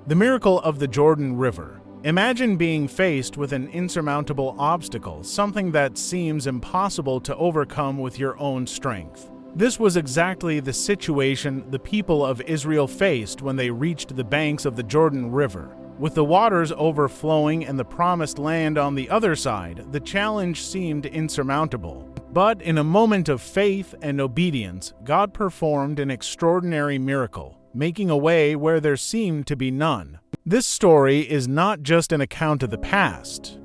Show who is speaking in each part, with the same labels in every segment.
Speaker 1: The miracle of the Jordan River. Imagine being faced with an insurmountable obstacle, something that seems impossible to overcome with your own strength. This was exactly the situation the people of Israel faced when they reached the banks of the Jordan River. With the waters overflowing and the promised land on the other side, the challenge seemed insurmountable. But in a moment of faith and obedience, God performed an extraordinary miracle, making a way where there seemed to be none. This story is not just an account of the past.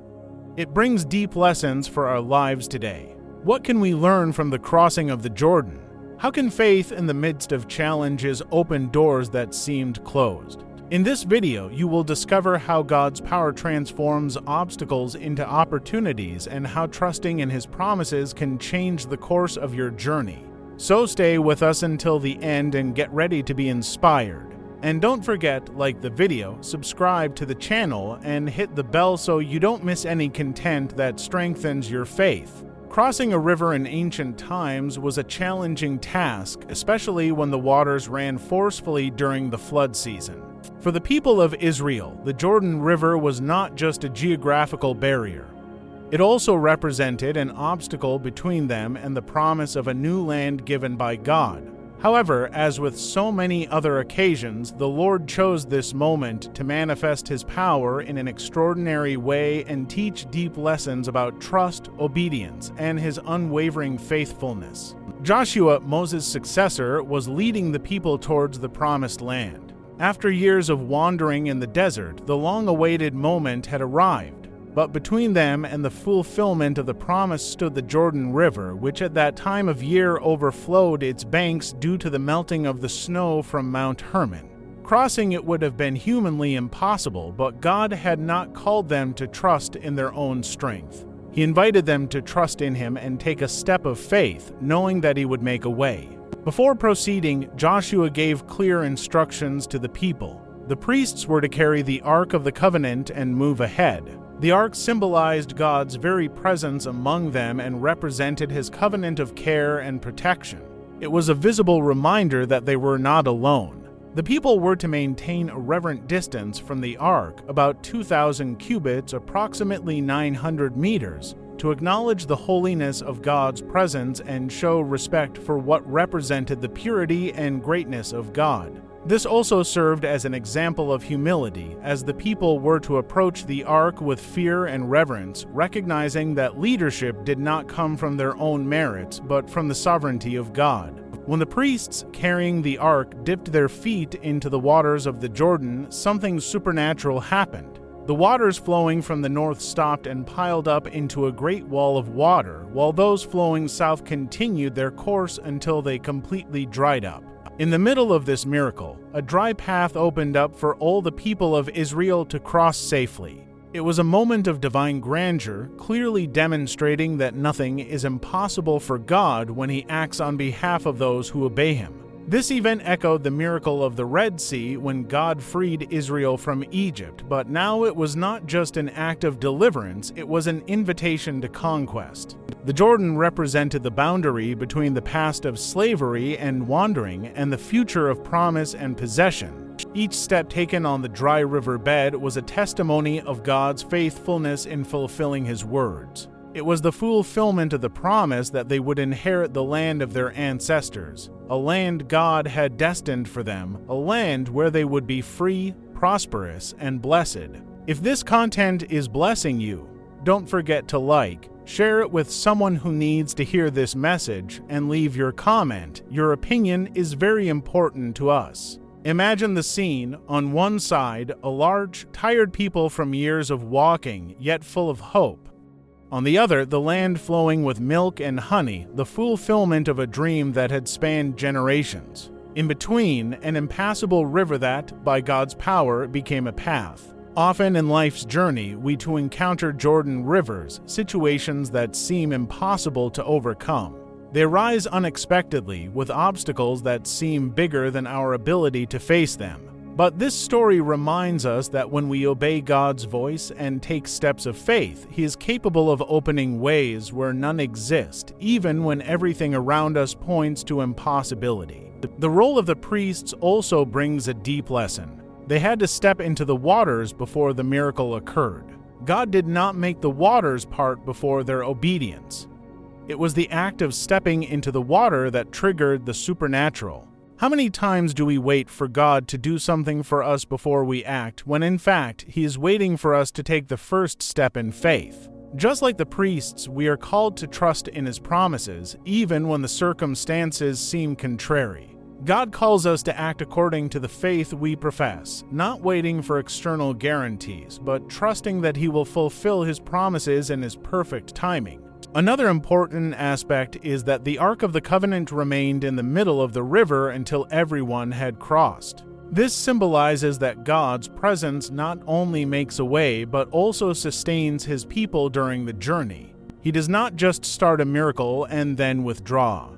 Speaker 1: It brings deep lessons for our lives today. What can we learn from the crossing of the Jordan? How can faith in the midst of challenges open doors that seemed closed? In this video, you will discover how God's power transforms obstacles into opportunities and how trusting in His promises can change the course of your journey. So stay with us until the end and get ready to be inspired. And don't forget, like the video, subscribe to the channel, and hit the bell so you don't miss any content that strengthens your faith. Crossing a river in ancient times was a challenging task, especially when the waters ran forcefully during the flood season. For the people of Israel, the Jordan River was not just a geographical barrier. It also represented an obstacle between them and the promise of a new land given by God. However, as with so many other occasions, the Lord chose this moment to manifest His power in an extraordinary way and teach deep lessons about trust, obedience, and His unwavering faithfulness. Joshua, Moses' successor, was leading the people towards the promised land. After years of wandering in the desert, the long-awaited moment had arrived. But between them and the fulfillment of the promise stood the Jordan River, which at that time of year overflowed its banks due to the melting of the snow from Mount Hermon. Crossing it would have been humanly impossible, but God had not called them to trust in their own strength. He invited them to trust in Him and take a step of faith, knowing that He would make a way. Before proceeding, Joshua gave clear instructions to the people. The priests were to carry the Ark of the Covenant and move ahead. The ark symbolized God's very presence among them and represented His covenant of care and protection. It was a visible reminder that they were not alone. The people were to maintain a reverent distance from the ark, about 2,000 cubits, approximately 900 meters, to acknowledge the holiness of God's presence and show respect for what represented the purity and greatness of God. This also served as an example of humility, as the people were to approach the ark with fear and reverence, recognizing that leadership did not come from their own merits, but from the sovereignty of God. When the priests carrying the ark dipped their feet into the waters of the Jordan, something supernatural happened. The waters flowing from the north stopped and piled up into a great wall of water, while those flowing south continued their course until they completely dried up. In the middle of this miracle, a dry path opened up for all the people of Israel to cross safely. It was a moment of divine grandeur, clearly demonstrating that nothing is impossible for God when He acts on behalf of those who obey Him. This event echoed the miracle of the Red Sea when God freed Israel from Egypt, but now it was not just an act of deliverance, it was an invitation to conquest. The Jordan represented the boundary between the past of slavery and wandering and the future of promise and possession. Each step taken on the dry river bed was a testimony of God's faithfulness in fulfilling His words. It was the fulfillment of the promise that they would inherit the land of their ancestors, a land God had destined for them, a land where they would be free, prosperous, and blessed. If this content is blessing you, don't forget to like, share it with someone who needs to hear this message, and leave your comment. Your opinion is very important to us. Imagine the scene. On one side, a large, tired people from years of walking, yet full of hope. On the other, the land flowing with milk and honey, the fulfillment of a dream that had spanned generations. In between, an impassable river that, by God's power, became a path. Often in life's journey, we too encounter Jordan rivers, situations that seem impossible to overcome. They arise unexpectedly, with obstacles that seem bigger than our ability to face them. But this story reminds us that when we obey God's voice and take steps of faith, He is capable of opening ways where none exist, even when everything around us points to impossibility. The role of the priests also brings a deep lesson. They had to step into the waters before the miracle occurred. God did not make the waters part before their obedience. It was the act of stepping into the water that triggered the supernatural. How many times do we wait for God to do something for us before we act, when in fact He is waiting for us to take the first step in faith? Just like the priests, we are called to trust in His promises, even when the circumstances seem contrary. God calls us to act according to the faith we profess, not waiting for external guarantees, but trusting that He will fulfill His promises in His perfect timing. Another important aspect is that the Ark of the Covenant remained in the middle of the river until everyone had crossed. This symbolizes that God's presence not only makes a way, but also sustains His people during the journey. He does not just start a miracle and then withdraw.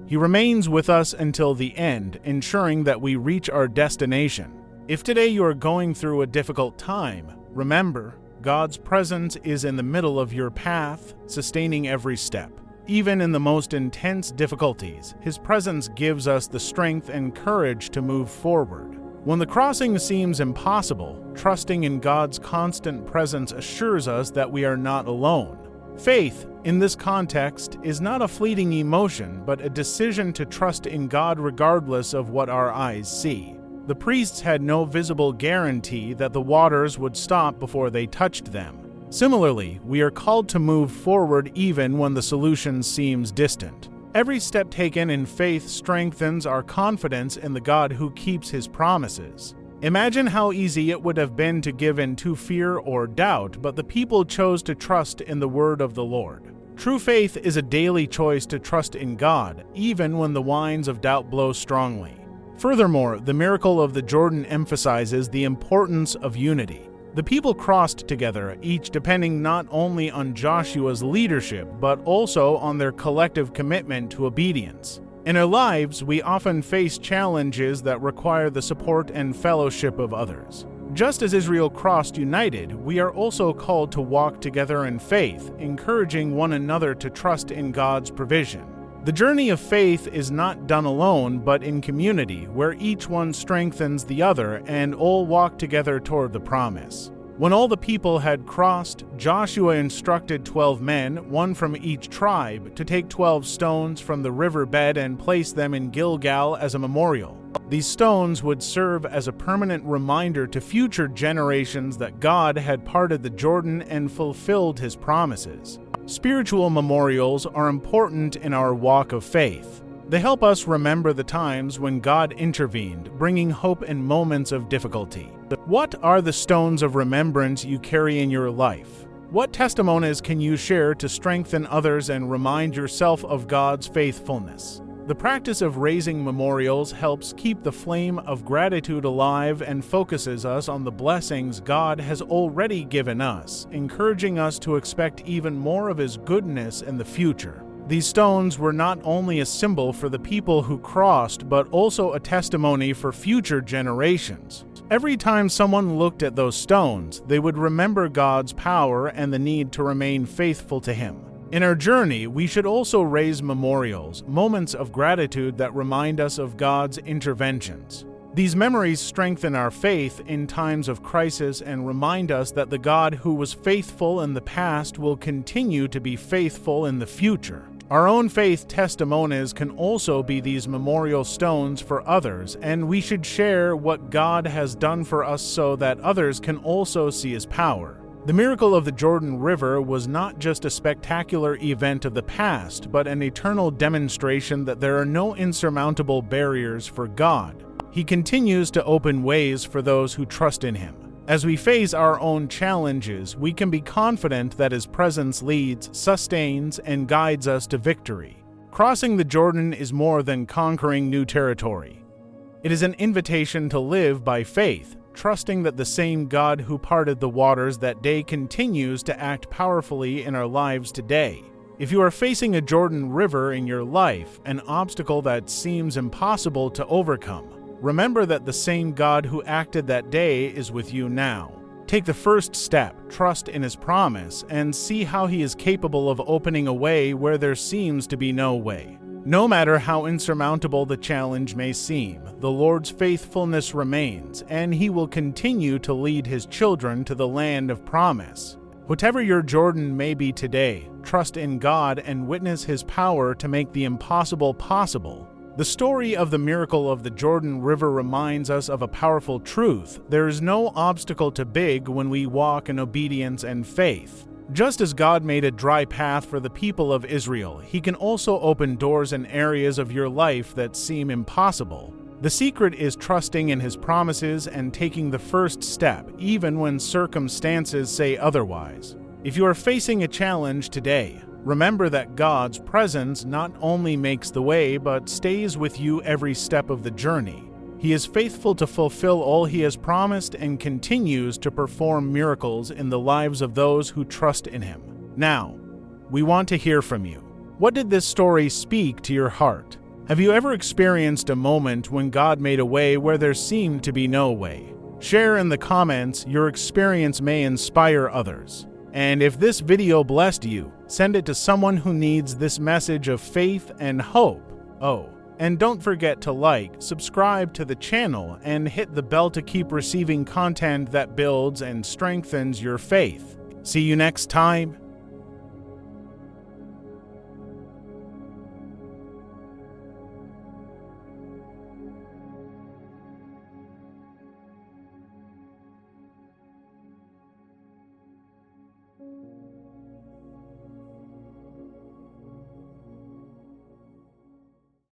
Speaker 1: He remains with us until the end, ensuring that we reach our destination. If today you are going through a difficult time, remember, God's presence is in the middle of your path, sustaining every step. Even in the most intense difficulties, His presence gives us the strength and courage to move forward. When the crossing seems impossible, trusting in God's constant presence assures us that we are not alone. Faith, in this context, is not a fleeting emotion, but a decision to trust in God regardless of what our eyes see. The priests had no visible guarantee that the waters would stop before they touched them. Similarly, we are called to move forward even when the solution seems distant. Every step taken in faith strengthens our confidence in the God who keeps His promises. Imagine how easy it would have been to give in to fear or doubt, but the people chose to trust in the word of the Lord. True faith is a daily choice to trust in God, even when the winds of doubt blow strongly. Furthermore, the miracle of the Jordan emphasizes the importance of unity. The people crossed together, each depending not only on Joshua's leadership, but also on their collective commitment to obedience. In our lives, we often face challenges that require the support and fellowship of others. Just as Israel crossed united, we are also called to walk together in faith, encouraging one another to trust in God's provision. The journey of faith is not done alone, but in community, where each one strengthens the other and all walk together toward the promise. When all the people had crossed, Joshua instructed 12 men, one from each tribe, to take 12 stones from the riverbed and place them in Gilgal as a memorial. These stones would serve as a permanent reminder to future generations that God had parted the Jordan and fulfilled His promises. Spiritual memorials are important in our walk of faith. They help us remember the times when God intervened, bringing hope in moments of difficulty. What are the stones of remembrance you carry in your life? What testimonies can you share to strengthen others and remind yourself of God's faithfulness? The practice of raising memorials helps keep the flame of gratitude alive and focuses us on the blessings God has already given us, encouraging us to expect even more of His goodness in the future. These stones were not only a symbol for the people who crossed, but also a testimony for future generations. Every time someone looked at those stones, they would remember God's power and the need to remain faithful to Him. In our journey, we should also raise memorials, moments of gratitude that remind us of God's interventions. These memories strengthen our faith in times of crisis and remind us that the God who was faithful in the past will continue to be faithful in the future. Our own faith testimonies can also be these memorial stones for others, and we should share what God has done for us so that others can also see His power. The miracle of the Jordan River was not just a spectacular event of the past, but an eternal demonstration that there are no insurmountable barriers for God. He continues to open ways for those who trust in Him. As we face our own challenges, we can be confident that His presence leads, sustains, and guides us to victory. Crossing the Jordan is more than conquering new territory. It is an invitation to live by faith, trusting that the same God who parted the waters that day continues to act powerfully in our lives today. If you are facing a Jordan River in your life, an obstacle that seems impossible to overcome, remember that the same God who acted that day is with you now. Take the first step, trust in His promise, and see how He is capable of opening a way where there seems to be no way. No matter how insurmountable the challenge may seem, the Lord's faithfulness remains, and He will continue to lead His children to the land of promise. Whatever your Jordan may be today, trust in God and witness His power to make the impossible possible. The story of the miracle of the Jordan River reminds us of a powerful truth: there is no obstacle too big when we walk in obedience and faith. Just as God made a dry path for the people of Israel, He can also open doors in areas of your life that seem impossible. The secret is trusting in His promises and taking the first step, even when circumstances say otherwise. If you are facing a challenge today, remember that God's presence not only makes the way, but stays with you every step of the journey. He is faithful to fulfill all He has promised and continues to perform miracles in the lives of those who trust in Him. Now, we want to hear from you. What did this story speak to your heart? Have you ever experienced a moment when God made a way where there seemed to be no way? Share in the comments. Your experience may inspire others. And if this video blessed you, send it to someone who needs this message of faith and hope. And don't forget to like, subscribe to the channel, and hit the bell to keep receiving content that builds and strengthens your faith. See you next time.